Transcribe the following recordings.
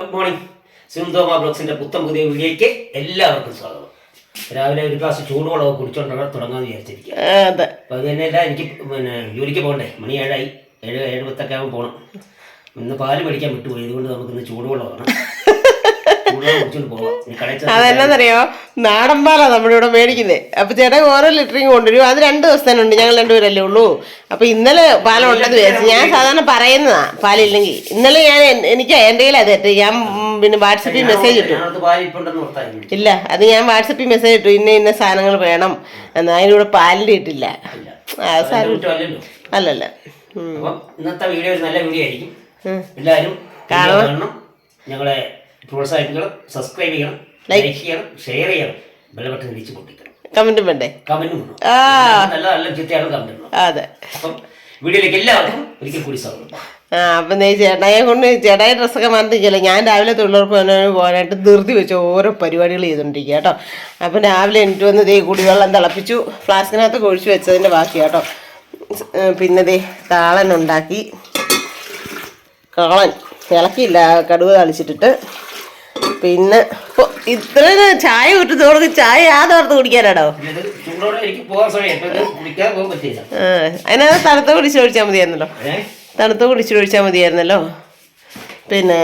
Good morning. സിന്ധോമ ബ്ലോഗ്സിന്റെ പുത്തൻ പുതിയ വീഡിയോയ്ക്ക് എല്ലാവർക്കും സ്വാഗതം. രാവിലെ ഒരു ഗ്ലാസ് ചൂടുവെള്ളമൊക്കെ കുടിച്ചോണ്ടാണ് തുടങ്ങാന്ന് വിചാരിച്ചിരിക്കുക. അപ്പൊ അത് തന്നെയല്ല, എനിക്ക് ജോലിക്ക് പോകണ്ടേ. മണി 7:10 ആകുമ്പോൾ പോകണം. ഇന്ന് പാല് മേടിക്കാൻ വിട്ടുപോയി. അതുകൊണ്ട് നമുക്ക് ഇന്ന് ചൂടുവെള്ളമാണ്. അതെന്നറിയോ, നാടൻ പാലാ നമ്മുടെ ഇവിടെ മേടിക്കുന്നത്. അപ്പൊ ചേട്ടൻ ഓരോ ലിറ്ററിങ് കൊണ്ടുവരും. അത് 2 ദിവസത്തേനുണ്ട്. ഞങ്ങൾ 2 പേരല്ലേ ഉള്ളൂ. അപ്പൊ ഇന്നലെ പാലുണ്ടെന്ന് വിചാരിച്ചു. ഞാൻ സാധാരണ പറയുന്നതാ പാലില്ലെങ്കിൽ. ഇന്നലെ എനിക്ക് എൻ്റെ കയ്യിൽ അത് ഞാൻ പിന്നെ വാട്സപ്പിൽ മെസ്സേജ് ഇട്ടു. ഇല്ല, അത് ഞാൻ വാട്സപ്പിൽ മെസ്സേജ് ഇട്ടു, ഇന്ന സാധനങ്ങൾ വേണം എന്ന്. അതിലൂടെ പാലിൻ്റെ ഇട്ടില്ല. അല്ലല്ല. ഇന്നത്തെ വീഡിയോ ഒരു നല്ല വീഡിയോ ആയിരിക്കും. എല്ലാവരും കാണണം. ഞങ്ങളെ പ്രോത്സാഹിപ്പിക്കണം, സബ്സ്ക്രൈബ് ചെയ്യണം, ലൈക്ക് ചെയ്യണം, ഷെയർ ചെയ്യണം, ബെൽ ബട്ടൺ ഇടിച്ച് പൊട്ടിക്കണം. കമന്റും വേണ്ടേ? കമന്റും നല്ല നല്ല ചുറ്റിയാണ് കമന്റ്. അതെ. അപ്പം വീഡിയോയിലേക്ക് എല്ലാവർക്കും ഒരിക്കൽ കൂടി സ്വാഗതം. അപ്പം ചേട്ടായെ കൊണ്ട് ചേട്ടായി ഡ്രസ്സൊക്കെ മാറ്റിക്കല്ലോ. ഞാൻ രാവിലെ തൊഴിലുറപ്പ് പോകാനായിട്ട് ധൃതി വെച്ച് ഓരോ പരിപാടികൾ ചെയ്തുകൊണ്ടിരിക്കുക കേട്ടോ. അപ്പം രാവിലെ എനിക്ക് വന്ന് കുടിവെള്ളം തിളപ്പിച്ചു. ഫ്ലാസ്കിനകത്ത് ഒഴിച്ച് വെച്ചതിൻ്റെ ബാക്കി കേട്ടോ. പിന്നെ കാളൻ ഉണ്ടാക്കി. കാളൻ ഇളക്കിയില്ല, കടുവ തളിച്ചിട്ടിട്ട്. പിന്നെ ഇത്ര ചായ വിട്ട് തോർക്ക് ചായ യാതോർത്ത് കുടിക്കാനാടോ. അതിനകത്ത് തണുത്ത കുടിച്ച് ഒഴിച്ചാൽ മതിയായിരുന്നല്ലോ. തണുത്ത കുടിച്ച് ഒഴിച്ചാൽ മതിയായിരുന്നല്ലോ. പിന്നെ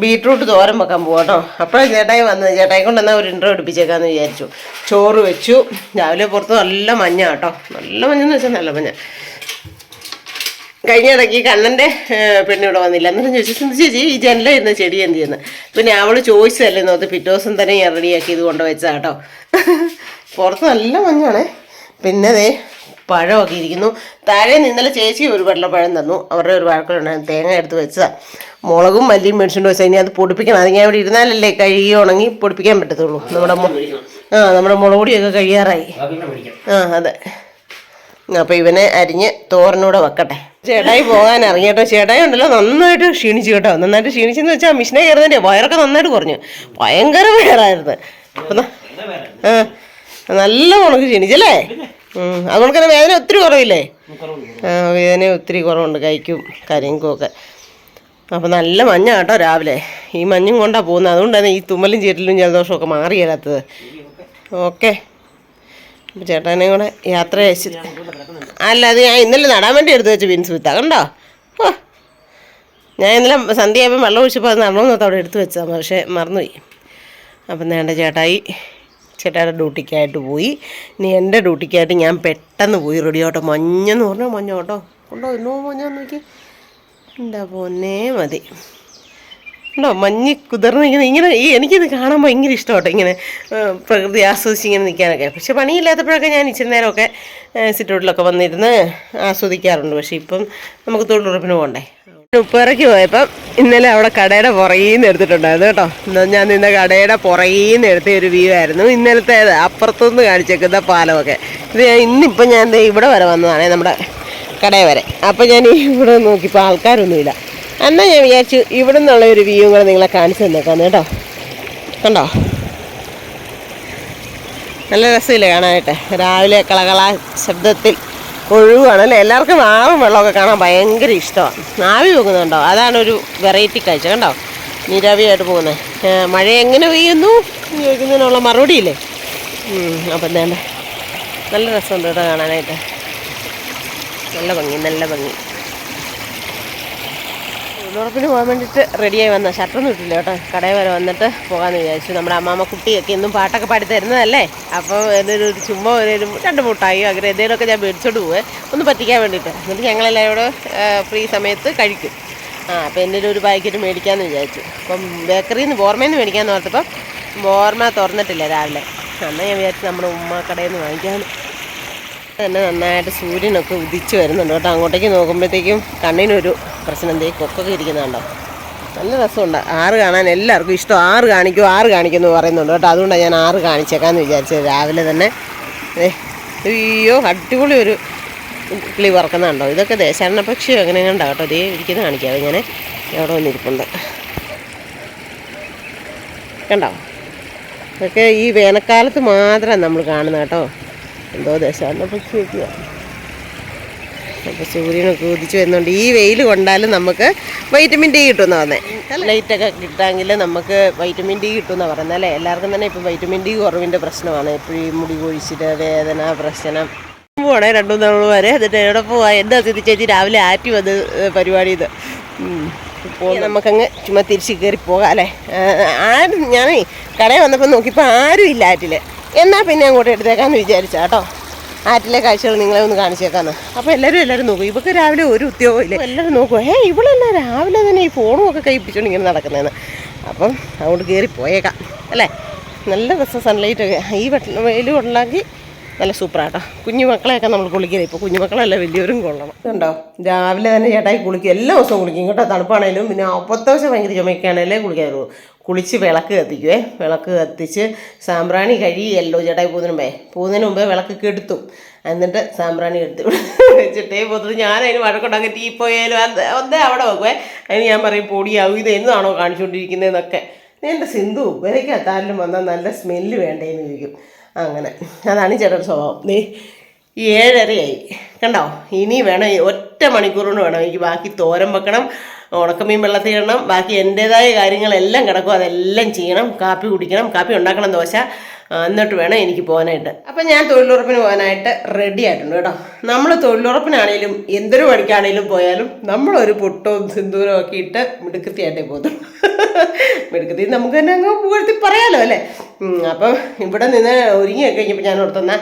ബീട്രൂട്ട് തോരൻ വെക്കാൻ പോകാട്ടോ. അപ്പോഴാണ് ചേട്ടായി വന്നത്. ചേട്ടായി കൊണ്ട് എന്നാൽ ഒരു ഇൻട്രോ എടുപ്പിച്ചേക്കാന്ന് വിചാരിച്ചു. ചോറ് വെച്ചു. രാവിലെ പുറത്ത് നല്ല മഞ്ഞ കേട്ടോ. നല്ല മഞ്ഞെന്ന് വെച്ചാൽ നല്ല മഞ്ഞ. കഴിഞ്ഞ ഇടയ്ക്ക് കണ്ണൻ്റെ പെണ്ണിവിടെ വന്നില്ല. എന്നിട്ട് ചോദിച്ചു, ചേച്ചി ഈ ജനല ഇരുന്ന ചെടി എന്ത് ചെയ്യുന്നത്? പിന്നെ അവൾ ചോദിച്ചതല്ലേ നോത്ത് പിറ്റേ ദിവസം തന്നെ ഞാൻ റെഡിയാക്കി ഇത് കൊണ്ടുവച്ചാ കേട്ടോ. പുറത്ത് നല്ല മഞ്ഞാണേ. പിന്നെ പഴമൊക്കെ ഇരിക്കുന്നു. താഴെ ഇന്നലെ ചേച്ചി ഒരു വെള്ളപ്പഴം തന്നു. അവരുടെ ഒരു വഴക്കുണ്ടായിരുന്നു. തേങ്ങ എടുത്ത് വെച്ചതാണ്. മുളകും മല്ലിയും മേടിച്ചുകൊണ്ട് വെച്ചാൽ ഇനി അത് പൊടിപ്പിക്കണം. അത് ഞാൻ ഇവിടെ ഇരുന്നാലല്ലേ കഴുകി ഉണങ്ങി പൊടിപ്പിക്കാൻ പറ്റത്തുള്ളൂ. നമ്മുടെ മുളക് പൊടിയൊക്കെ കഴിയാറായി. അതെ. അപ്പോൾ ഇവനെ അരിഞ്ഞ് തോരനൂടെ വെക്കട്ടെ. ചേട്ടായി പോകാൻ ഇറങ്ങിയിട്ടോ. ചേട്ടായി ഉണ്ടല്ലോ നന്നായിട്ട് ക്ഷീണിച്ചു കേട്ടോ. നന്നായിട്ട് ക്ഷീണിച്ചെന്ന് വെച്ചാൽ മിഷനെ കയറുന്നതിൻ്റെ വയറൊക്കെ നന്നായിട്ട് കുറഞ്ഞു. ഭയങ്കര വയറായിരുന്നു. അപ്പം നല്ല ഉണക്ക് ക്ഷീണിച്ചല്ലേ? അതുകൊണ്ട് തന്നെ വേദന ഒത്തിരി കുറവില്ലേ? വേദന ഒത്തിരി കുറവുണ്ട്, കൈക്കും കരിങ്കും ഒക്കെ. അപ്പം നല്ല മഞ്ഞ കേട്ടോ രാവിലെ. ഈ മഞ്ഞും കൊണ്ടാണ് പോകുന്നത്. അതുകൊണ്ടാണ് ഈ തുമ്മലും ചീറ്റലും ജലദോഷമൊക്കെ മാറിയേരാത്തത്. ഓക്കെ. അപ്പോൾ ചേട്ടാനെ കൂടെ യാത്ര അയച്ചു. അല്ല, അത് ഞാൻ ഇന്നലെ നടാൻ വേണ്ടി എടുത്ത് വെച്ച് ബീൻസ് വിത്താ കണ്ടോ. ഞാൻ ഇന്നലെ സന്ധ്യയായപ്പോൾ വെള്ളം ഒഴിച്ചപ്പോൾ അത് നടണമെന്നൊക്കെ അവിടെ എടുത്ത് വെച്ചതാണ്. പക്ഷേ മറന്നുപോയി. അപ്പം വേണ്ട ചേട്ടായുടെ ഡ്യൂട്ടിക്കായിട്ട് പോയി. ഇനി എൻ്റെ ഡ്യൂട്ടിക്കായിട്ട് ഞാൻ പെട്ടെന്ന് പോയി റെഡി ആവട്ടോ. മഞ്ഞെന്ന് പറഞ്ഞാൽ മഞ്ഞ കേട്ടോ. ഉണ്ടോ എന്നോ മഞ്ഞാന്ന് നോക്കി. എന്താ പൊന്നേ മതി. ഉണ്ടോ മഞ്ഞ് കുതിർന്നിരിക്കുന്നത്. ഇങ്ങനെ എനിക്കിത് കാണാൻ ഭയങ്കര ഇഷ്ടമാട്ടോ. ഇങ്ങനെ പ്രകൃതി ആസ്വദിച്ച് ഇങ്ങനെ നിൽക്കാനൊക്കെ. പക്ഷെ പണിയില്ലാത്തപ്പോഴൊക്കെ ഞാൻ ഇച്ചിരി നേരമൊക്കെ സിറ്റൗട്ടിലൊക്കെ വന്നിരുന്ന് ആസ്വദിക്കാറുണ്ട്. പക്ഷേ ഇപ്പം നമുക്ക് തൊഴിലുറപ്പിന് പോകണ്ടേ. ഉപ്പേറയ്ക്ക് പോയപ്പം ഇന്നലെ അവിടെ കടയുടെ പുറകീന്ന് എടുത്തിട്ടുണ്ടായിരുന്നു കേട്ടോ. ഞാൻ നിന്ന കടയുടെ പുറകീന്ന് എടുത്ത ഒരു വ്യൂ ആയിരുന്നു ഇന്നലത്തെ. അപ്പുറത്തുനിന്ന് കാണിച്ചേക്കുന്ന പാലമൊക്കെ. ഇത് ഇന്നിപ്പം ഞാൻ ഇവിടെ വരെ വന്നതാണേ, നമ്മുടെ കടയിൽ വരെ. അപ്പം ഞാൻ ഇവിടെ നോക്കിയപ്പോൾ ആൾക്കാരൊന്നുമില്ല. എന്നാൽ ഞാൻ വിചാരിച്ചു ഇവിടെ നിന്നുള്ള ഒരു വ്യൂ കൂടെ നിങ്ങളെ കാണിച്ചു തന്നേക്കാന്ന് കേട്ടോ. കണ്ടോ, നല്ല രസമില്ലേ കാണാനായിട്ട്? രാവിലെ കളകള ശബ്ദത്തിൽ ഒഴുകുകയാണല്ലേ. എല്ലാവർക്കും ആറും വെള്ളമൊക്കെ കാണാൻ ഭയങ്കര ഇഷ്ടമാണ്. ആവി പോകുന്നുണ്ടോ? അതാണ് ഒരു വെറൈറ്റി കാഴ്ച. കണ്ടോ, നീരാവിയായിട്ട് പോകുന്നത്. മഴ എങ്ങനെ പെയ്യുന്നു ചോദിക്കുന്നതിനുള്ള മറുപടിയില്ലേ. അപ്പം എന്താണ്ട് നല്ല രസമുണ്ട് കേട്ടോ കാണാനായിട്ട്. നല്ല ഭംഗി. തൊഴിലുറപ്പിന് പോകാൻ വേണ്ടിയിട്ട് റെഡിയായി വന്ന. ഷർട്ടൊന്നും ഇട്ടില്ല കേട്ടോ. കടയിൽ വരെ വന്നിട്ട് പോകാമെന്ന് വിചാരിച്ചു. നമ്മുടെ അമ്മാമ്മ കുട്ടിയൊക്കെ എന്നും പാട്ടൊക്കെ പാടി തരുന്നതല്ലേ. അപ്പോൾ ഒരു ചുമ്മാ ഒരു 2 മുട്ടായി അങ്ങനെ എന്തെങ്കിലുമൊക്കെ ഞാൻ മേടിച്ചോണ്ട് പോവേ, ഒന്ന് പറ്റിക്കാൻ വേണ്ടിയിട്ട്. എന്നിട്ട് ഞങ്ങളെല്ലാം ഇവിടെ ഫ്രീ സമയത്ത് കഴിക്കും. അപ്പോൾ എൻ്റെ ഒരു പാക്കറ്റ് മേടിക്കാമെന്ന് വിചാരിച്ചു. അപ്പം ബേക്കറിയിൽ നിന്ന് ബോർമയിൽ നിന്ന് മേടിക്കാമെന്ന് ഓർത്തപ്പം ബോർമ തുറന്നിട്ടില്ല രാവിലെ. എന്നാൽ ഞാൻ വിചാരിച്ചു നമ്മുടെ ഉമ്മ കടയിൽ നിന്ന് വാങ്ങിക്കാമെന്ന്. തന്നെ നന്നായിട്ട് സൂര്യനൊക്കെ ഉദിച്ച് വരുന്നുണ്ട് കേട്ടോ. അങ്ങോട്ടേക്ക് നോക്കുമ്പോഴത്തേക്കും കണ്ണിനൊരു പ്രശ്നം. കൊക്കൊക്കെ ഇരിക്കുന്നുണ്ടോ. നല്ല രസമുണ്ട്. ആറ് കാണാൻ എല്ലാവർക്കും ഇഷ്ടം. ആറ് കാണിക്കുമെന്ന് പറയുന്നുണ്ട് കേട്ടോ. അതുകൊണ്ടാണ് ഞാൻ 6 കാണിച്ചേക്കാമെന്ന് വിചാരിച്ചത് രാവിലെ തന്നെ. അയ്യോ, അടിപൊളി ഒരു കിളി പറക്കുന്നുണ്ടോ. ഇതൊക്കെ ദേശാടന പക്ഷിയോ അങ്ങനെ കണ്ടോ കേട്ടോ. ഇതേ ഇരിക്കുന്ന കാണിക്കാതെ ഞാൻ എവിടെ വന്നിരിപ്പുണ്ട്. കണ്ടോ, ഇതൊക്കെ ഈ വേനൽക്കാലത്ത് മാത്രമേ നമ്മൾ കാണുന്നത് കേട്ടോ. എന്തോ ദേശാടന പക്ഷി വയ്ക്കുക. അപ്പോൾ സൂര്യനൊക്കെ ഉദിച്ച് വരുന്നുണ്ട്. ഈ വെയിൽ കൊണ്ടാലും നമുക്ക് വൈറ്റമിൻ ഡി കിട്ടുമെന്ന് പറഞ്ഞത്. ലൈറ്റൊക്കെ കിട്ടാമെങ്കിൽ നമുക്ക് വൈറ്റമിൻ ഡി കിട്ടുമെന്നാണ് പറയുന്നത് അല്ലേ. എല്ലാവർക്കും തന്നെ ഇപ്പം വൈറ്റമിൻ ഡി കുറവിൻ്റെ പ്രശ്നമാണ്. എപ്പോഴും മുടി കൊഴിച്ചിട്ട് വേദന പ്രശ്നം പോകണേ 2-3 തവണ വരെ. എന്നിട്ട് എവിടെ പോവാ എന്താ ചേച്ചി രാവിലെ ആറ്റി വന്ന് പരിപാടി ഇത് ഇപ്പോൾ നമുക്കങ്ങ് ചുമ്മാ തിരിച്ച് കയറി പോകാം അല്ലേ. ആരും ഞാനേ കടയിൽ വന്നപ്പോൾ നോക്കിയപ്പോൾ ആരും ഇല്ല ആറ്റിൽ. എന്നാൽ പിന്നെ അങ്ങോട്ട് എടുത്തേക്കാമെന്ന് വിചാരിച്ചാ കേട്ടോ. ആറ്റിലെ കാഴ്ചകൾ നിങ്ങളെ ഒന്ന് കാണിച്ചേക്കാന്ന്. അപ്പോൾ എല്ലാവരും നോക്കും. ഇവർക്ക് രാവിലെ ഒരു ഉദ്യോഗം ഇല്ല. എല്ലാവരും നോക്കും, ഇവളെല്ലാം രാവിലെ തന്നെ ഈ ഫോണും ഒക്കെ കൈ പിടിച്ചോണ്ട് ഇങ്ങനെ നടക്കുന്നതെന്ന്. അപ്പം അങ്ങോട്ട് കയറി പോയേക്കാം അല്ലേ. നല്ല രസം സൺലൈറ്റൊക്കെ ഈ വെയിൽ കൊള്ളാക്കി നല്ല സൂപ്പറാട്ടോ. കുഞ്ഞു മക്കളെയൊക്കെ നമ്മൾ കുളിക്കുന്നത്. ഇപ്പോൾ കുഞ്ഞുമക്കളല്ല വലിയവരും കൊള്ളണം. കണ്ടോ രാവിലെ തന്നെ ചേട്ടായി കുളിക്കും. എല്ലാ ദിവസവും കുളിക്കും കേട്ടോ. തണുപ്പാണേലും പിന്നെ 10 ദിവസം ഭയങ്കര ചുമയ്ക്കാണേലേ കുളിക്കാറുള്ളൂ. കുളിച്ച് വിളക്ക് കത്തിക്കുവേ. വിളക്ക് കത്തിച്ച് സാമ്പ്രാണി കഴിയല്ലോ ചേട്ടായി പോകുന്നതിന് മുമ്പേ വിളക്ക് കെടുത്തും. എന്നിട്ട് സാമ്പ്രാണി എടുത്ത് വെച്ചിട്ടേ പോകുന്നത്. ഞാനതിന് വഴക്കുണ്ടാക്കി ടീ പോയാലും ഒന്നേ അവിടെ വെക്കുവേ. അതിന് ഞാൻ പറയും പൊടിയാവും, ഇത് എന്നാണോ കാണിച്ചുകൊണ്ടിരിക്കുന്നതെന്നൊക്കെ. എൻ്റെ സിന്ധു വിലയ്ക്കത്താരിലും വന്നാൽ നല്ല സ്മെല്ല് വേണ്ടേന്ന് ചോദിക്കും. അങ്ങനെ അതാണ് ചേട്ടൻ്റെ സ്വഭാവം. 7:30 കണ്ടോ. ഇനി വേണം 1 മണിക്കൂർ കൊണ്ട് വേണം എനിക്ക് ബാക്കി തോരൻ വെക്കണം, ഉണക്കമീൻ വെള്ളത്തിൽ ഇടണം, ബാക്കി എൻ്റേതായ കാര്യങ്ങളെല്ലാം കിടക്കും. അതെല്ലാം ചെയ്യണം. കാപ്പി കുടിക്കണം, കാപ്പി ഉണ്ടാക്കണം, ദോശ. എന്നിട്ട് വേണം എനിക്ക് പോകാനായിട്ട്. അപ്പം ഞാൻ തൊഴിലുറപ്പിന് പോകാനായിട്ട് റെഡി ആയിട്ടുണ്ട് കേട്ടോ. നമ്മൾ തൊഴിലുറപ്പിനാണേലും എന്തൊരു പണിക്കാണേലും പോയാലും നമ്മളൊരു പൊട്ടവും സിന്ദൂരവും ഒക്കെ ഇട്ട് മിടുക്കത്തിയായിട്ടേ പോകുന്നു. മിടുക്കത്തി നമുക്ക് തന്നെ അങ്ങ് പുകഴ്ത്തി പറയാമല്ലോ അല്ലേ. അപ്പം ഇവിടെ നിന്ന് ഒരുങ്ങിയൊക്കെ കഴിഞ്ഞപ്പോൾ ഞാൻ ഓർത്തെന്നാൽ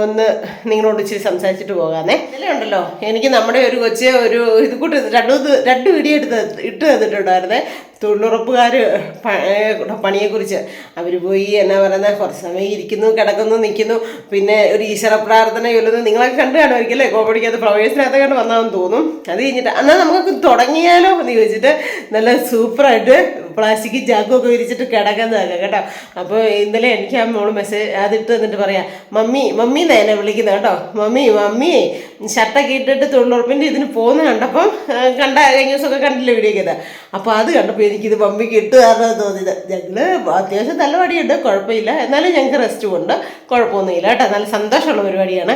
ഒന്ന് നിങ്ങളോട് ഇച്ചിരി സംസാരിച്ചിട്ട് പോകാമെന്നേ. ഇന്നലെ ഉണ്ടല്ലോ എനിക്ക് നമ്മുടെ ഒരു കൊച്ച് ഒരു ഇത് കൂട്ട് 2 വീഡിയോ ഇട്ട് തന്നിട്ടുണ്ടായിരുന്നേ. തൊഴിലുറപ്പുകാർ പണിയെക്കുറിച്ച്. അവർ പോയി എന്നാ പറയുന്നത്, കുറച്ച് സമയം ഇരിക്കുന്നു, കിടക്കുന്നു, നിൽക്കുന്നു, പിന്നെ ഒരു ഈശ്വര പ്രാർത്ഥന ചൊല്ലുന്നു. നിങ്ങളൊക്കെ കണ്ടു കാണുമായിരിക്കും അല്ലേ. കോമഡിക്കകത്ത് പ്രവേശനകത്ത് കണ്ട് വന്നാന്ന് തോന്നും. അത് കഴിഞ്ഞിട്ട് എന്നാൽ നമുക്ക് തുടങ്ങിയാലോ എന്ന് ചോദിച്ചിട്ട് നല്ല സൂപ്പറായിട്ട് പ്ലാസ്റ്റിക് ജാഗൊക്കെ വിരിച്ചിട്ട് കിടക്കുന്നതൊക്കെ കേട്ടോ. അപ്പോൾ ഇന്നലെ എനിക്ക് ആ മോള് മെസ്സേജ് അതിട്ട് തന്നിട്ട് പറയാം, മമ്മി എന്നാ എന്നെ വിളിക്കുന്നത് കേട്ടോ. മമ്മി ഷർട്ടൊക്കെ ഇട്ടിട്ട് തൊഴിലുറപ്പിൻ്റെ ഇതിന് പോകുന്ന കണ്ടപ്പം കഴിഞ്ഞ ദിവസമൊക്കെ കണ്ടില്ല വീഡിയോ ചെയ്താൽ. അപ്പോൾ അത് കണ്ടപ്പോൾ എനിക്കിത് മമ്മിക്ക് ഇട്ട് തരണമെന്ന് തോന്നിയത്. ഞങ്ങൾ അത്യാവശ്യം നല്ല പടിയുണ്ട്, കുഴപ്പമില്ല. എന്നാലും ഞങ്ങൾക്ക് റെസ്റ്റ് കൊണ്ട് കുഴപ്പമൊന്നുമില്ല കേട്ടോ. നല്ല സന്തോഷമുള്ള പരിപാടിയാണ്.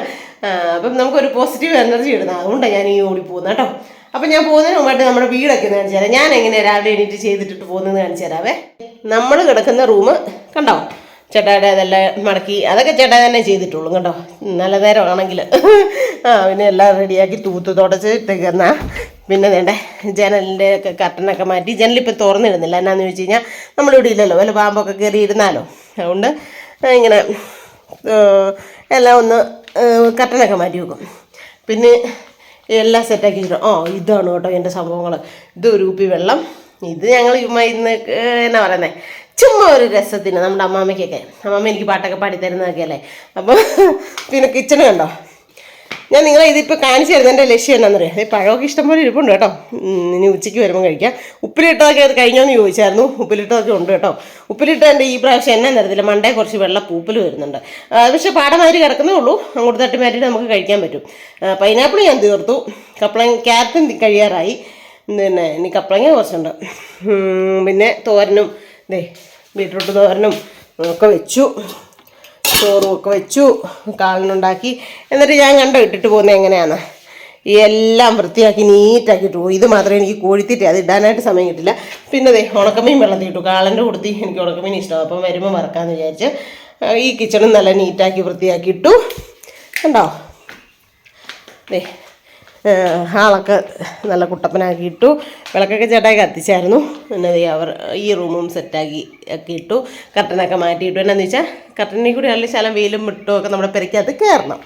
അപ്പം നമുക്കൊരു പോസിറ്റീവ് എനർജി ഇടുന്നത്. അതുകൊണ്ടാണ് ഞാൻ ഈ ഓടി പോകുന്നത് കേട്ടോ. അപ്പം ഞാൻ പോകുന്നതിന് മുമ്പായിട്ട് നമ്മുടെ വീടൊക്കെ ഒന്ന് കാണിച്ചു തരാം. ഞാൻ എങ്ങനെ രാവിലെ എണീറ്റ് ചെയ്തിട്ടിട്ട് പോകുന്നതെന്ന് കാണിച്ചു തരാവേ. നമ്മൾ കിടക്കുന്ന റൂം കണ്ടോ, ചേട്ടായുടെ അതെല്ലാം മടക്കി അതൊക്കെ ചേട്ടാ തന്നെ ചെയ്തിട്ടുള്ളൂ കേട്ടോ. നല്ല നേരമാണെങ്കിൽ പിന്നെ എല്ലാം റെഡിയാക്കി തൂത്ത് തുടച്ചിട്ടൊക്കെ എന്നാൽ പിന്നെ വേണ്ട ജനലിൻ്റെ ഒക്കെ കർട്ടനൊക്കെ മാറ്റി. ജനലിപ്പോൾ തുറന്നിടുന്നില്ല. എന്നാന്ന് ചോദിച്ചു കഴിഞ്ഞാൽ നമ്മളിവിടെ ഇല്ലല്ലോ, വല്ല പാമ്പൊക്കെ കയറി ഇരുന്നാലോ. അതുകൊണ്ട് ഇങ്ങനെ എല്ലാം ഒന്ന് കർട്ടനൊക്കെ മാറ്റി വെക്കും. പിന്നെ എല്ലാം സെറ്റാക്കി വെച്ചിട്ട് ഇതാണ് കേട്ടോ എൻ്റെ സംഭവങ്ങൾ. ഇത് ഒരു കുപ്പി വെള്ളം. ഇത് ഞങ്ങൾ ചുമ്മാ ഇന്ന് എന്നാ പറയുന്നത്, ചുമ്മാ ഒരു രസത്തിന്. നമ്മുടെ അമ്മാമ്മയ്ക്കൊക്കെ, അമ്മാമ്മ എനിക്ക് പാട്ടൊക്കെ പാടിത്തരുന്നതൊക്കെ അല്ലേ. അപ്പം പിന്നെ കിച്ചണ് കണ്ടോ. ഞാൻ നിങ്ങളെ ഇതിപ്പോൾ കാണിച്ചു തരുന്നത് എൻ്റെ ലക്ഷ്യം എന്നാണെന്നറിയാം. ഈ പഴമൊക്കെ ഇഷ്ടംപോലെ ഇരിപ്പുണ്ട് കേട്ടോ. ഇനി ഉച്ചയ്ക്ക് വരുമ്പോൾ കഴിക്കാം. ഉപ്പിലിട്ടതൊക്കെ അത് കഴിഞ്ഞോന്ന് ചോദിച്ചായിരുന്നു. ഉപ്പിലിട്ടതൊക്കെ ഉണ്ട് കേട്ടോ. ഉപ്പിലിട്ടതിൻ്റെ ഈ പ്രാവശ്യം എന്നാ തരത്തില്ല, മണ്ടേ കുറച്ച് വെള്ള പൂപ്പൽ വരുന്നുണ്ട്. പക്ഷേ പാടമാതിരി കിടക്കുന്നേ ഉള്ളൂ. അങ്ങോട്ട് തട്ടി മാറ്റിയിട്ട് നമുക്ക് കഴിക്കാൻ പറ്റും. പൈനാപ്പിൾ ഞാൻ തീർത്തു. ക്യാരറ്റും കഴിയാറായി. പിന്നെ ഇനി കപ്പളങ്ങ കുറച്ചുണ്ട്. പിന്നെ തോരനും ബീട്രൂട്ട് തോരനും ഒക്കെ വെച്ചു. ചോറും ഒക്കെ വെച്ചു. കാളിനുണ്ടാക്കി. എന്നിട്ട് ഞാൻ കണ്ടോ ഇട്ടിട്ട് പോകുന്നത് എങ്ങനെയാണ്. എല്ലാം വൃത്തിയാക്കി നീറ്റാക്കിയിട്ട് പോകും. ഇത് മാത്രമേ എനിക്ക് കോഴിത്തിട്ട് അത് ഇടാനായിട്ട് സമയം കിട്ടില്ല. പിന്നെ ഉണക്കമീൻ വെള്ളത്തിൽ ഇട്ടു. കാളൻ്റെ കൊടുത്തി എനിക്ക് ഉണക്കമീൻ ഇഷ്ടമാണ്. അപ്പം വരുമ്പോൾ മറക്കാമെന്ന് വിചാരിച്ച് ഈ കിച്ചണും നല്ല നീറ്റാക്കി വൃത്തിയാക്കി ഇട്ടു. കണ്ടോ ഹാളൊക്കെ നല്ല കുട്ടപ്പനാക്കി ഇട്ടു. വിളക്കൊക്കെ ചേട്ടായി കത്തിച്ചായിരുന്നു. പിന്നെ ഈ റൂമും സെറ്റാക്കി ഒക്കെ ഇട്ടു. കർട്ടനൊക്കെ മാറ്റിയിട്ടു. എന്നാന്ന് വെച്ചാൽ കർട്ടനിൽ കൂടി നല്ല ശലം വെയിലും മിട്ടും ഒക്കെ നമ്മുടെ പെരയ്ക്കകത്ത് കയറണം.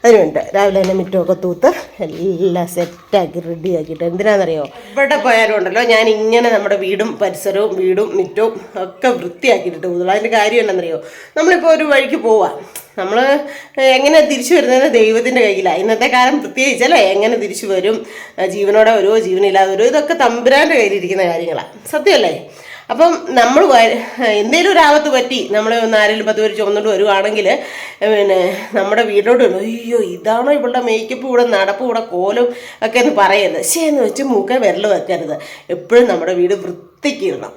അതിനുവേണ്ടി രാവിലെ തന്നെ മിറ്റമൊക്കെ തൂത്ത് എല്ലാം സെറ്റാക്കി റെഡിയാക്കിയിട്ട്. എന്തിനാണെന്നറിയോ, ഇവിടെ പോയാലും ഉണ്ടല്ലോ ഞാൻ ഇങ്ങനെ നമ്മുടെ വീടും പരിസരവും വീടും മിറ്റവും ഒക്കെ വൃത്തിയാക്കിയിട്ടിട്ട് പോകുള്ളൂ. അതിൻ്റെ കാര്യം എന്നാണെന്നറിയോ, നമ്മളിപ്പോൾ ഒരു വഴിക്ക് പോവാം, നമ്മൾ എങ്ങനെ തിരിച്ചു വരുന്നത് ദൈവത്തിൻ്റെ കയ്യിലാണ്. ഇന്നത്തെ കാലം പ്രത്യേകിച്ചല്ലേ, എങ്ങനെ തിരിച്ചു വരും, ജീവനോടെ വരുമോ ജീവനില്ലാതെ വരുമോ, ഇതൊക്കെ തമ്പുരാൻ്റെ കയ്യിലിരിക്കുന്ന കാര്യങ്ങളാണ്. സത്യമല്ലേ? അപ്പം നമ്മൾ എന്തെങ്കിലും ഒരു ആപത്ത് പറ്റി നമ്മൾ ഒന്ന് ആരെങ്കിലും 10 പേര് ചുമന്നുകൊണ്ട് വരുവാണെങ്കിൽ പിന്നെ നമ്മുടെ വീട്ടിലോട്ട് വരും, അയ്യോ ഇതാണോ ഇവളുടെ മേക്കപ്പ്, ഇവിടെ നടപ്പ്, ഇവിടെ കോലും ഒക്കെ എന്ന് പറയരുത്. എന്ന് വെച്ച് മൂക്കെ വിരൽ വെക്കരുത്. എപ്പോഴും നമ്മുടെ വീട് വൃത്തിക്കിടണം.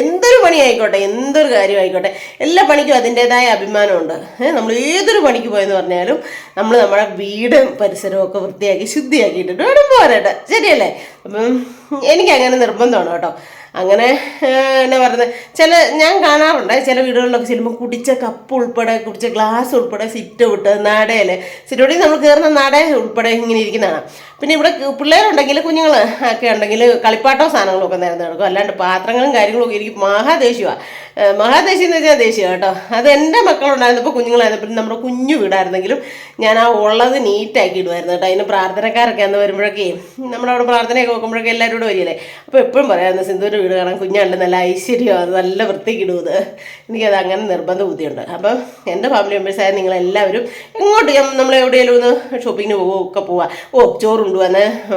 എന്തൊരു പണി ആയിക്കോട്ടെ, എന്തൊരു കാര്യം ആയിക്കോട്ടെ, എല്ലാ പണിക്കും അതിൻ്റെതായ അഭിമാനമുണ്ട്. നമ്മൾ ഏതൊരു പണിക്ക് പോയെന്ന് പറഞ്ഞാലും നമ്മൾ നമ്മുടെ വീടും പരിസരവും ഒക്കെ വൃത്തിയാക്കി ശുദ്ധിയാക്കിയിട്ടിട്ട് വേണം പോരാട്ടെ, ശരിയല്ലേ? അപ്പം എനിക്കങ്ങനെ നിർബന്ധമാണ് കേട്ടോ. അങ്ങനെ എന്നാ പറയുന്നത്, ഞാൻ കാണാറുണ്ട് ചില വീടുകളിലൊക്കെ ചെല്ലുമ്പോൾ കുടിച്ച കപ്പ് ഉൾപ്പെടെ, കുടിച്ച ഗ്ലാസ് ഉൾപ്പെടെ സിറ്റ് വിട്ട് നടയിൽ, സിറ്റോട്ടിൽ നമ്മൾ കയറുന്ന നട ഉൾപ്പെടെ ഇങ്ങനെ ഇരിക്കുന്നതാണ്. പിന്നെ ഇവിടെ പിള്ളേരുണ്ടെങ്കിൽ, കുഞ്ഞുങ്ങൾ ഒക്കെ ഉണ്ടെങ്കിൽ കളിപ്പാട്ടോ സാധനങ്ങളും ഒക്കെ നേരം നടക്കും. അല്ലാണ്ട് പാത്രങ്ങളും കാര്യങ്ങളും ഒക്കെ എനിക്ക് മഹാദേഷ്യമാണ്. മഹാദേശ്യം എന്ന് വെച്ചാൽ ദേഷ്യം കേട്ടോ. അത് എൻ്റെ മക്കളുണ്ടായിരുന്നപ്പോൾ, കുഞ്ഞുങ്ങളായിരുന്നപ്പോൾ, നമ്മുടെ കുഞ്ഞു വീടായിരുന്നെങ്കിലും ഞാൻ ആ ഉള്ളത് നീറ്റാക്കി ഇടുമായിരുന്നു കേട്ടോ. അതിന് പ്രാർത്ഥനക്കാരൊക്കെ അന്ന് വരുമ്പോഴൊക്കെ, നമ്മളവിടെ പ്രാർത്ഥനയൊക്കെ വെക്കുമ്പോഴൊക്കെ എല്ലാവരും കൂടെ വരികയല്ലേ. അപ്പോൾ എപ്പോഴും പറയാമായിരുന്നു, സിന്ധുവിൻ്റെ വീട് കാണാൻ കുഞ്ഞാണ്ട് നല്ല ഐശ്വര്യമാണ്, നല്ല വൃത്തിക്ക് ഇടുന്നത്. എനിക്കത് അങ്ങനെ നിർബന്ധ ബുദ്ധിയുണ്ട്. അപ്പം എൻ്റെ ഫാമിലി മെമ്പേഴ്സായ നിങ്ങളെല്ലാവരും ഇങ്ങോട്ട് നമ്മൾ എവിടെയെങ്കിലും ഒന്ന് ഷോപ്പിങ്ങിന് ഒക്കെ പോവാം. ചോറുണ്ട്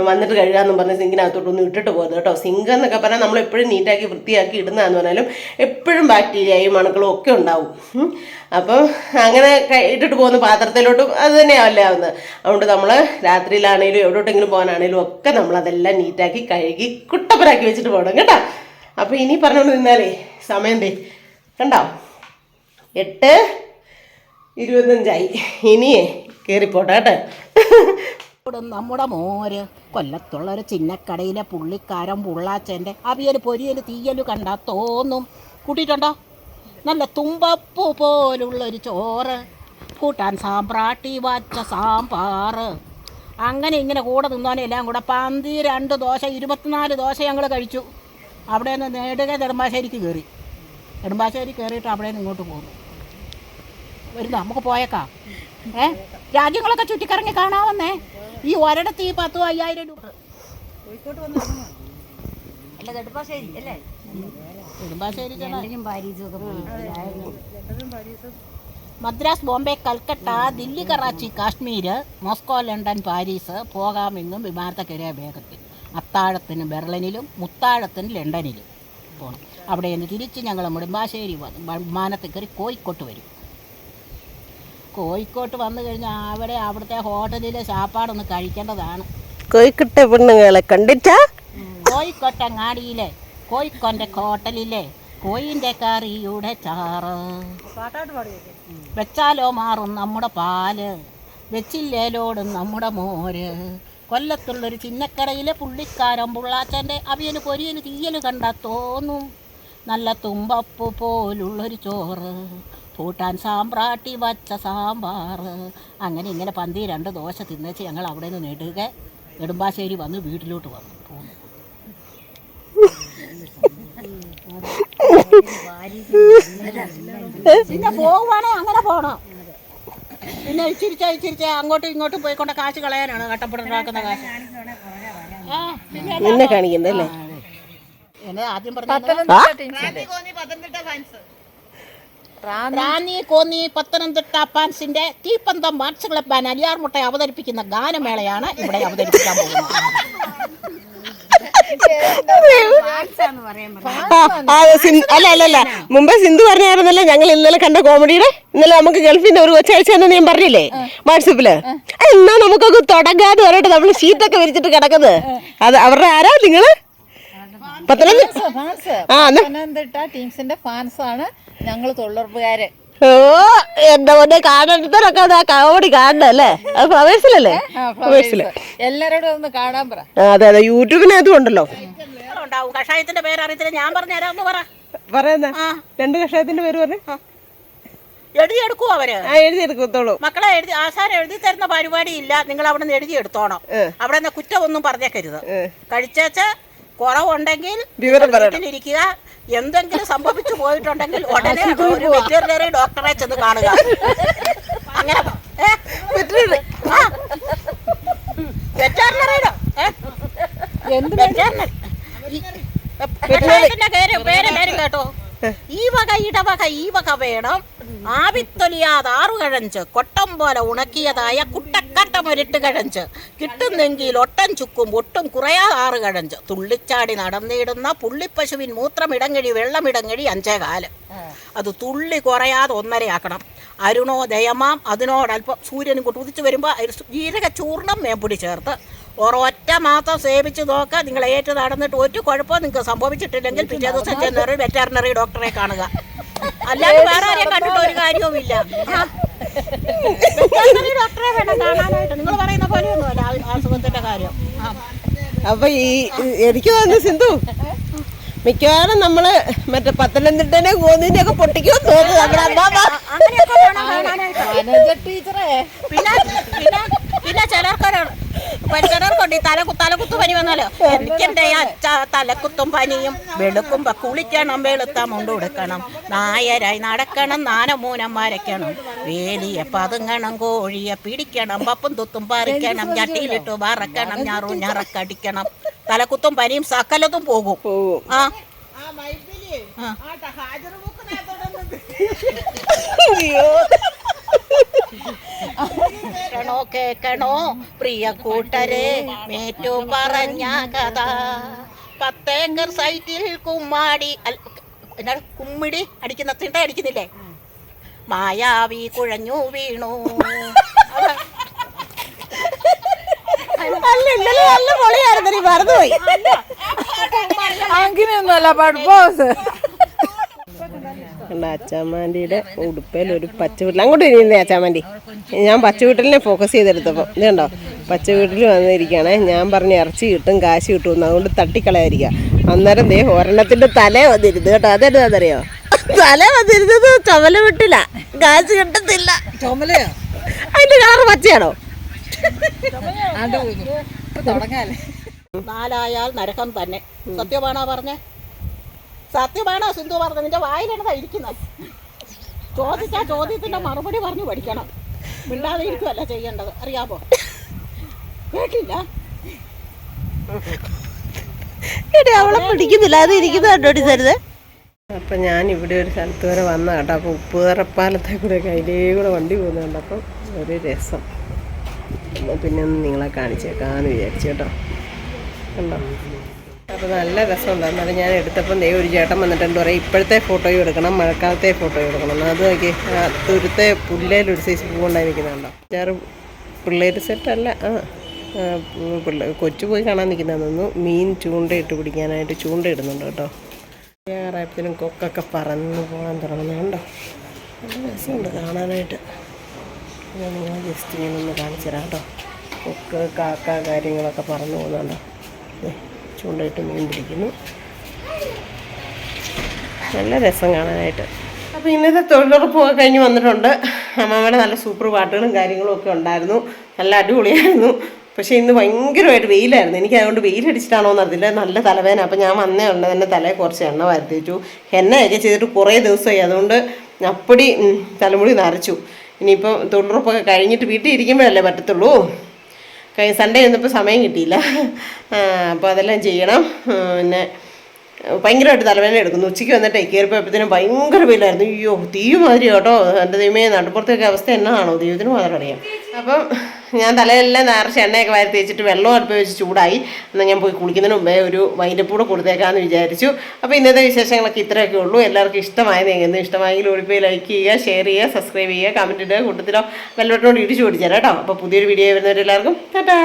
വന്നിട്ട് കഴുകാമെന്നും പറഞ്ഞ് സിങ്കിനകത്തോട്ടൊന്നും ഇട്ടിട്ട് പോകുന്നത് കേട്ടോ. സിങ്ക് എന്നൊക്കെ പറഞ്ഞാൽ നമ്മൾ എപ്പോഴും നീറ്റാക്കി വൃത്തിയാക്കി ഇടുന്നതെന്ന് പറഞ്ഞാലും എപ്പോഴും ബാക്ടീരിയയും അണുക്കളും ഒക്കെ ഉണ്ടാവും. അപ്പം അങ്ങനെ ഇട്ടിട്ട് പോകുന്ന പാത്രത്തിലോട്ടും അത് തന്നെയല്ലേ ആവുന്നത്. അതുകൊണ്ട് നമ്മൾ രാത്രിയിലാണേലും എവിടോട്ടെങ്കിലും പോകാനാണേലും ഒക്കെ നമ്മളതെല്ലാം നീറ്റാക്കി കഴുകി കുട്ടപ്പനാക്കി വെച്ചിട്ട് പോകണം കേട്ടോ. അപ്പോൾ ഇനി പറഞ്ഞുകൊണ്ട് നിന്നാലേ സമയം കണ്ടോ, 8:25 ഇനിയേ കയറിപ്പോട്ടെ കേട്ടോ. നമ്മുടെ മോര് കൊല്ലത്തുള്ളൊരു ചിന്നക്കടയിലെ പുള്ളിക്കാരൻ പുള്ളാച്ചൻ്റെ അവിയൽ പൊരിയൽ തീയൽ കണ്ടാൽ തോന്നും. കൂട്ടിയിട്ടുണ്ടോ? നല്ല തുമ്പപ്പൂ പോലുള്ളൊരു ചോറ്, കൂട്ടാൻ സാമ്പ്രാട്ടി വച്ച സാമ്പാർ, അങ്ങനെ ഇങ്ങനെ കൂടെ നിന്നോനെ എല്ലാം കൂടെ 12 ദോശ 24 ദോശ ഞങ്ങൾ കഴിച്ചു. അവിടെ നിന്ന് നേടുക നെടുമ്പാശ്ശേരിക്ക് കയറി. നെടുമ്പാശ്ശേരി കയറിയിട്ട് അവിടെ നിന്ന് ഇങ്ങോട്ട് പോകുന്നു. വരുന്നു, നമുക്ക് പോയേക്കാം. രാജ്യങ്ങളൊക്കെ ചുറ്റിക്കറങ്ങി കാണാമെന്നേ. ഈ ഒരിടത്ത് ഈ 10,000-5,000 രൂപ. കോഴിക്കോട്ട് വന്ന് അല്ല, നെടുമ്പാശ്ശേരി അല്ലേ? Nedumbassery Madras, Bombay, Calcutta, Delhi, Karachi, Kashmir, Moscow, London, Paris പോകാമെന്നും വിമാനത്തെ കയറിയ വേഗത്തിൽ. അത്താഴത്തിന് ബെർലിനിലും മുത്താഴത്തിന് ലണ്ടനിലും പോകണം. അവിടെ നിന്ന് തിരിച്ച് ഞങ്ങൾ നെടുമ്പാശ്ശേരി വിമാനത്തിൽ കയറി കോഴിക്കോട്ട് വരും. കോഴിക്കോട്ട് വന്നു കഴിഞ്ഞാൽ അവിടുത്തെ ഹോട്ടലിലെ ചാപ്പാടൊന്ന് കഴിക്കേണ്ടതാണ്. കോഴിക്കോട്ടെ പെണ്ണുങ്ങളെ കണ്ടിട്ടാ? കോഴിക്കോട്ടങ്ങാടിയിലെ കോഴിക്കോന്റെ ഹോട്ടലിലെ കോയിൻ്റെ കറിയുടെ ചാറ് വെച്ചാലോ മാറും നമ്മുടെ പാല്, വെച്ചില്ലേലോടും നമ്മുടെ മോര്. കൊല്ലത്തുള്ളൊരു ചിന്നക്കടയിലെ പുള്ളിക്കാരൻ പുള്ളാച്ചൻ്റെ അവിയൽ പൊരിയൽ തീയൽ കണ്ടാൽ തോന്നും. നല്ല തുമ്പപ്പൂ പോലുള്ളൊരു ചോറ്, കൂട്ടാൻ സാമ്പ്രാട്ടി വച്ച സാമ്പാർ, അങ്ങനെ ഇങ്ങനെ 12 ദോശ തിന്നേച്ച് ഞങ്ങൾ അവിടെ നിന്ന് നെടുമ്പാശ്ശേരി വന്ന് വീട്ടിലോട്ട് വന്നു പോന്നു. പിന്നെ പോകുവാണെ അങ്ങനെ പോകണം. പിന്നെ ഇച്ചിരിച്ച അങ്ങോട്ടും ഇങ്ങോട്ടും പോയിക്കൊണ്ട് കാശ് കളയാനാണ് കട്ടപ്പെട്ടുണ്ടാക്കുന്ന കാശ്. നിന്നെ കാണിക്കുന്നല്ലേ? ആദ്യം പറഞ്ഞു റാന്നി കോന്നി പത്തനംതിട്ട ഫാൻസിന്റെ തീപ്പന്തം വാട്സ് ക്ലബ് ബാൻ അലിയാർമുട്ട അവതരിപ്പിക്കുന്ന ഗാനമേളയാണ് ഇവിടെ അവതരിപ്പിക്കാൻ പോകുന്നത്. അല്ല മുമ്പേ സിന്ധു പറഞ്ഞായിരുന്നല്ലോ, ഞങ്ങൾ ഇന്നലെ കണ്ട കോമഡിയുടെ. ഇന്നലെ നമുക്ക് ഗൾഫിന്റെ ഒരു കൊച്ചയച്ച ഞാൻ പറഞ്ഞില്ലേ വാട്സപ്പില്. എന്നാ നമുക്കൊക്കെ തുടങ്ങാന്ന് പറഞ്ഞിട്ട് നമ്മൾ ഷീറ്റൊക്കെ വിരിച്ചിട്ട് കിടക്കുന്നത്. അത് അവരുടെ ആരാ നിങ്ങള്? പത്തനംതിട്ട ടീംസിന്റെ ഫാൻസാണ് ഞങ്ങൾ തൊഴിലുറപ്പുകാര്. ഓ എന്താ പൊന്നെ, കാണാനൊക്കെ ആ കോമഡി കാണണല്ലേ? അത് ഫ്ലവേഴ്സിലല്ലേ? ഫ്ലവേഴ്സില് എല്ലാരോടും ഒന്ന് കാണാൻ പറ. അതെ അതെ, യൂട്യൂബിനകത്തും ഉണ്ടല്ലോ. കഷായത്തിന്റെ പേര് അറിയത്തില്ല, ഞാൻ പറഞ്ഞുതരാമെന്ന് പറയുന്ന 2 കഷായത്തിന്റെ പേര് പറഞ്ഞു എഴുതിയെടുക്കുവോ അവര്? എഴുതിയെടുക്കത്തോളൂ. മക്കളെ ആശാൻ എഴുതി തരുന്ന പരിപാടി ഇല്ല, നിങ്ങൾ അവിടെ നിന്ന് എഴുതിയെടുത്തോണം. അവിടെ നിന്ന് കുറ്റമൊന്നും പറഞ്ഞേക്കരുത്. കഴിച്ചേച്ച് കുറവുണ്ടെങ്കിൽ വീട്ടിലിരിക്കുക. എന്തെങ്കിലും സംഭവിച്ചു പോയിട്ടുണ്ടെങ്കിൽ ഉടനെ ഒരു വെറ്ററിനറി ഡോക്ടറെ ചെന്ന് കാണുക. അങ്ങനെ വെറ്ററിനറിയുടെ പേര് കേട്ടോ. ഈ വക ഇടവക ഈ വക വേണം. ആവിത്തൊലിയാതെ 6 കഴഞ്ച് കൊട്ടം പോലെ ഉണക്കിയതായ കുട്ടക്കട്ടമൊരിട്ട് കഴഞ്ച് കിട്ടുന്നെങ്കിൽ ഒട്ടം ചുക്കും ഒട്ടും കുറയാതെ 6 കഴഞ്ച് തുള്ളിച്ചാടി നടന്നിടുന്ന പുള്ളിപ്പശുവിൻ മൂത്രമിടങ്ങഴി വെള്ളമിടങ്ങഴി 5.4. അത് തുള്ളി കുറയാതെ 1.5 ആക്കണം. അരുണോദയമാം അതിനോടൽപ്പം സൂര്യനും കൊണ്ട് ഉദിച്ചു വരുമ്പോൾ ജീരക ചൂർണം മേമ്പൊടി ചേർത്ത് ഒരൊറ്റ മാസം സേവിച്ച് നോക്കാം. നിങ്ങൾ ഏറ്റു നടന്നിട്ട് ഒരു കുഴപ്പവും നിങ്ങൾക്ക് സംഭവിച്ചിട്ടില്ലെങ്കിൽ പിറ്റേ ദിവസം ചെന്നൊരു വെറ്ററിനറി ഡോക്ടറെ കാണുക. അല്ലാതെ വേറെ ആരെയും കണ്ടിട്ട് ഒരു കാര്യവുമില്ല. വെറ്ററിനറി ഡോക്ടറെ വേണം കാണാനായിട്ട്. നിങ്ങൾ പറയുന്ന പോലെയൊന്നുമല്ല അസുഖത്തിന്റെ കാര്യം. അപ്പൊ എനിക്ക് തോന്നുന്നു സിന്ധു മിക്കവാറും നമ്മള് മറ്റേ പത്തനംതിട്ടനെ കോന്നിന്റെ ഒക്കെ പൊട്ടിക്കുമെന്ന് തോന്നുന്നു നമ്മുടെ അമ്മാമ്മ. അങ്ങനെയൊക്കെ വേണം കാണാനായിട്ട്. മാനേജർ ടീച്ചറെ പിന്നെ പിന്നെ പിന്നെ ചിലർക്കുണ്ട് ഈ തലകുത്തു പനി വന്നാലോ. എനിക്കെന്റെ തലക്കുത്തും പനിയും വെളുക്കുമ്പോ കുളിക്കണം, വെളുത്ത മുണ്ട് കൊടുക്കണം, നായരായി നടക്കണം, നാനമൂനം വരയ്ക്കണം, വേലിയെ പതുങ്ങണം, കോഴിയെ പിടിക്കണം, പപ്പും തുത്തും പറിക്കണം, ചട്ടിയിലിട്ട് വറക്കണം, ഞറക്കടിക്കണം. തലക്കുത്തും പനിയും സകലതും പോകും. ആ കേക്കണോ പ്രിയ കൂട്ടരെ, മേറ്റു പറഞ്ഞ കഥ. 10 ഏക്കർ സൈറ്റിൽ കുമ്മിടി അടിക്കുന്ന തിണ്ട അടിക്കുന്നില്ലേ, മായാവി കുഴഞ്ഞു വീണു. നല്ല പൊളിയായിരുന്നു, നീ മറന്നുപോയി. അങ്ങനെയൊന്നുമല്ല പഡ്ബോസ്. അച്ചാമാൻ്റെ ഉടുപ്പയിൽ ഒരു പച്ചവീട്ടിൽ അങ്ങോട്ട് ഇരിക്കുന്നേ. അച്ചാമാൻ്റെ ഞാൻ പച്ചവീട്ടിലിനെ ഫോക്കസ് ചെയ്തെടുത്തപ്പോൾ ഇതുണ്ടോ പച്ചവീട്ടിൽ വന്നിരിക്കുകയാണേ. ഞാൻ പറഞ്ഞ് ഇറച്ചി കിട്ടും കാശ് കിട്ടുമെന്ന്, അതുകൊണ്ട് തട്ടിക്കളയായിരിക്കുക. അന്നേരം ദേ ഒരെണ്ണത്തിൻ്റെ തല വന്നിരുന്നു കേട്ടോ. അതറിയോ തല വന്നിരുന്നത് ചുമല വിട്ടില്ല, കാശ് കിട്ടത്തില്ല. അതിൻ്റെ കളറ് പച്ചയാണോ? നാലായാൽ നരകം തന്നെ. സത്യമാണോ പറഞ്ഞേ? സത്യമാണോ സിന്ധു പറഞ്ഞത്? നിന്റെ വായിലാണ് ഇരിക്കുന്നത്. ചോദിച്ചാൽ ചോദ്യത്തിന്റെ മറുപടി പറഞ്ഞു പഠിക്കണം. മിണ്ടാതെ ഇരിക്കുമല്ല ചെയ്യേണ്ടത്, അറിയാമോ? കേട്ടില്ല? അവളെ പിടിക്കുന്നില്ല, അത് ഇരിക്കുന്ന കണ്ടോടി തരുത്. അപ്പം ഞാൻ ഇവിടെ ഒരു സ്ഥലത്ത് വരെ വന്ന കേട്ടോ. അപ്പോൾ ഉപ്പുതറപ്പാലത്തെ കൂടെ കയ്യിലേ കൂടെ വണ്ടി പോകുന്നുണ്ട്. അപ്പം ഒരു രസം. പിന്നെ ഒന്ന് നിങ്ങളെ കാണിച്ചേക്കാന്ന് വിചാരിച്ചു കേട്ടോ. കണ്ടോ? അപ്പോൾ നല്ല രസമുണ്ട്. എന്നാലും ഞാൻ എടുത്തപ്പം ഒരു ചേട്ടൻ വന്നിട്ടുണ്ട് പറയും ഇപ്പോഴത്തെ ഫോട്ടോയും എടുക്കണം, മഴക്കാലത്തെ ഫോട്ടോയും എടുക്കണം. അത് നോക്കി തുരുത്തെ പുല്ലേലൊരു സൈസ് പൂവുണ്ടായി നിൽക്കുന്നുണ്ടോ. വേറെ പിള്ളേർ സെറ്റല്ല, കൊച്ചു പോയി കാണാൻ നിൽക്കുന്നതെന്നു. മീൻ ചൂണ്ടയിട്ട് പിടിക്കാനായിട്ട് ചൂണ്ടയിടുന്നുണ്ട് കേട്ടോ. ഞായറായപ്പോഴത്തേനും കൊക്കൊക്കെ പറന്ന് പോകാൻ തുടങ്ങുന്നുണ്ടോ. നല്ല രസമുണ്ട് കാണാനായിട്ട്. ഞാൻ നിങ്ങൾ ജസ്റ്റ് ഇങ്ങനെ ഒന്ന് കാണിച്ചു തരാം കേട്ടോ. കൊക്ക് കാക്ക കാര്യങ്ങളൊക്കെ പറന്നു പോകുന്നുണ്ടോ. ചൂണ്ടയിട്ട് മീൻ പിടിക്കുന്നു. നല്ല രസം കാണാനായിട്ട്. അപ്പോൾ ഇന്നത്തെ തൊഴിലുറപ്പൊക്കെ കഴിഞ്ഞ് വന്നിട്ടുണ്ട്. അമ്മാമ്മയുടെ നല്ല സൂപ്പർ പാട്ടുകളും കാര്യങ്ങളും ഒക്കെ ഉണ്ടായിരുന്നു. നല്ല അടിപൊളിയായിരുന്നു. പക്ഷേ ഇന്ന് ഭയങ്കരമായിട്ട് വെയിലായിരുന്നു. എനിക്ക് അതുകൊണ്ട് വെയിലടിച്ചിട്ടാണോ എന്നറിയില്ല, നല്ല തലവേദന. അപ്പോൾ ഞാൻ വന്നേ ഉണ്ട് തന്നെ തലയിൽ കുറച്ച് എണ്ണ വരുത്തി വെച്ചു. എണ്ണയൊക്കെ ചെയ്തിട്ട് കുറേ ദിവസമായി, അതുകൊണ്ട് അപ്പടി തലമുടി നരച്ചു. ഇനിയിപ്പം തൊഴിലുറപ്പൊക്കെ കഴിഞ്ഞിട്ട് വീട്ടിൽ ഇരിക്കുമ്പോഴല്ലേ പറ്റത്തുള്ളൂ. സൺഡേ ഒന്നിപ്പോൾ സമയം കിട്ടിയില്ല. അപ്പോൾ അതെല്ലാം ചെയ്യണം. പിന്നെ ഭയങ്കരമായിട്ട് തലവേദന എടുക്കുന്നു. ഉച്ചയ്ക്ക് വന്നിട്ട് കയറിപ്പോയപ്പോഴത്തേനും ഭയങ്കര വെയിലായിരുന്നു. അയ്യോ തീയുമാതിരി കേട്ടോ. എൻ്റെ ദൈവമേ, നടുപ്പുറത്തൊക്കെ അവസ്ഥ എന്നാണോ ദൈവത്തിന് മാത്രം അറിയാം. അപ്പം ഞാൻ തലയെല്ലാം നിറച്ച് എണ്ണയൊക്കെ വാരി തേച്ചിട്ട് വെള്ളം അടുപ്പ് വെച്ച് ചൂടായി. എന്നാൽ ഞാൻ പോയി കുളിക്കുന്നതിന് മുമ്പേ ഒരു വൈൻഡപ്പൂടെ കൊടുത്തേക്കാമെന്ന് വിചാരിച്ചു. അപ്പോൾ ഇന്നത്തെ വിശേഷങ്ങളൊക്കെ ഇത്രയൊക്കെ ഉള്ളൂ. എല്ലാവർക്കും ഇഷ്ടമായതെങ്കിലും ഇഷ്ടമായെങ്കിൽ ഓടിപ്പോയി ലൈക്ക് ചെയ്യുക, ഷെയർ ചെയ്യുക, സബ്സ്ക്രൈബ് ചെയ്യുക, കമൻറ്റ് ഇടുക, കൂട്ടത്തിലോ ബെൽ ബട്ടണോട് ഇടിച്ചു പിടിച്ചാൽ കേട്ടോ. അപ്പോൾ പുതിയൊരു വീഡിയോ വരുന്നവരെല്ലാവർക്കും ടാറ്റാ.